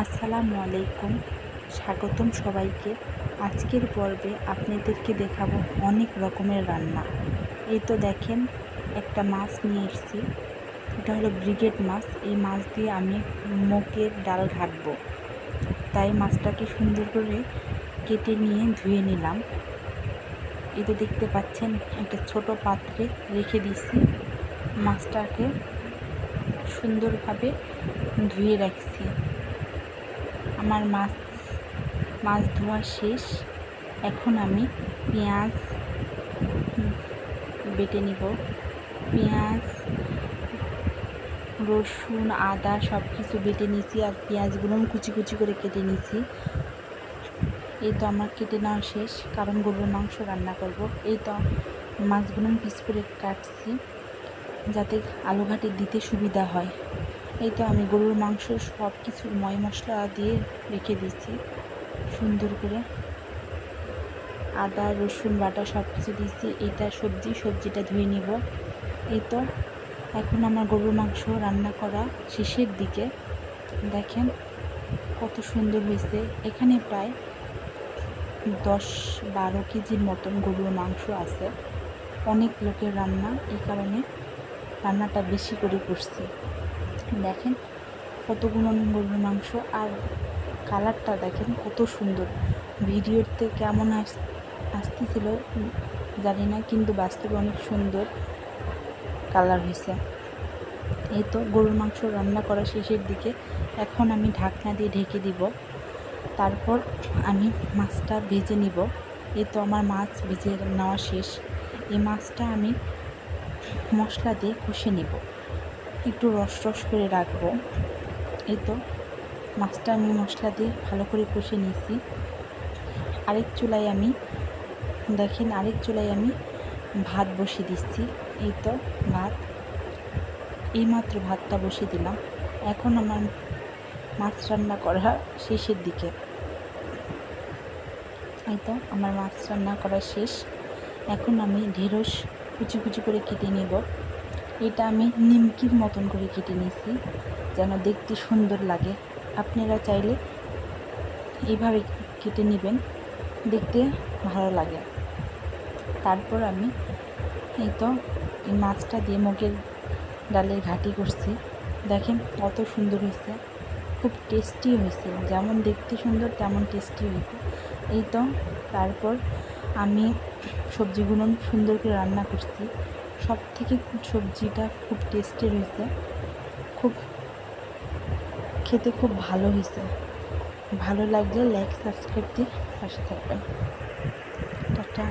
আসসালামু আলাইকুম, স্বাগতম সবাইকে। আজকের পর্বে আপনাদেরকে দেখাবো অনেক রকমের রান্না। এই তো দেখেন, একটা মাছ নিয়ে এসেছি। এটা হলো ব্রিগেড মাছ। এই মাছ দিয়ে আমি মুগের ডাল ঘাটবো, তাই মাছটাকে সুন্দর করে কেটে নিয়ে ধুয়ে নিলাম। এই তো দেখতে পাচ্ছেন, একটা ছোট পাত্রে রেখে দিছি। মাছটাকে সুন্দরভাবে ধুয়ে রাখছি। আমার মাছ ধোয়া শেষ। এখন আমি পেঁয়াজ বেটে নিব। পেঁয়াজ, রসুন, আদা সব কিছু বেটে নিয়েছি, আর পেঁয়াজগুলো কুচি কুচি করে কেটে নিয়েছি। এই তো আমার কেটে নেওয়া শেষ, কারণ গরুর মাংস রান্না করব। এই তো মাছগুলো পিস করে কাটছি, যাতে আলু ঘাটে দিতে সুবিধা হয়। এই তো আমি গরুর মাংস সব কিছু ময় মশলা দিয়ে রেখে দিচ্ছি সুন্দর করে। আদা রসুন বাটা সব কিছু দিয়েছি। এটা সবজিটা ধুয়ে নিব। এই তো এখন আমার গরুর মাংস রান্না করা শেষের দিকে। দেখেন কত সুন্দর হয়েছে। এখানে প্রায় 10-12 কেজির মতন গরুর মাংস আছে। অনেক লোকের রান্না, এই কারণে রান্নাটা বেশি করে করছি। দেখেন কতগুলো গরুর মাংস, আর কালারটা দেখেন কত সুন্দর। ভিডিওতে কেমন আসতেছিল জানি না, কিন্তু বাস্তবে অনেক সুন্দর কালার হয়েছে। এই তো গরুর মাংস রান্না করা শেষের দিকে। এখন আমি ঢাকনা দিয়ে ঢেকে দিব। তারপর আমি মাছটা ভেজে নিব। এই তো আমার মাছ ভেজে নেওয়া শেষ। এই মাছটা আমি মশলা দিয়ে কষে নিব, একটু রস করে রাখবো। এই তো মাছটা আমি মশলা দিয়ে ভালো করে কষে নিয়েছি। আরেক চুলায় আমি ভাত বসিয়ে দিচ্ছি। এই তো এইমাত্র ভাতটা বসিয়ে দিলাম। এখন আমার মাছ রান্না করা শেষের দিকে। এই তো আমার মাছ রান্না করা শেষ। এখন আমি ঢেঁড়স কুচি কুচি করে কেটে নেব। এটা আমি নিমকির মতন করে কেটে নিয়েছি, যেন দেখতে সুন্দর লাগে। আপনারা চাইলে এইভাবে কেটে নেবেন, দেখতে ভালো লাগে। তারপর আমি এই তো এই মাছটা দিয়ে মুগের ডালের ঘাটি করছি। দেখেন কত সুন্দর হয়েছে, খুব টেস্টি হয়েছে। যেমন দেখতে সুন্দর তেমন টেস্টি হয়েছে। এই তো তারপর আমি সবজিগুলো সুন্দর করে রান্না করছি। সব থেকে সবজিটা খুব টেস্টি হয়েছে, খেতে খুব ভালো হয়েছে। ভালো লাগলে লাইক সাবস্ক্রাইব দিয়ে পাশে থাকবেন। টাটা।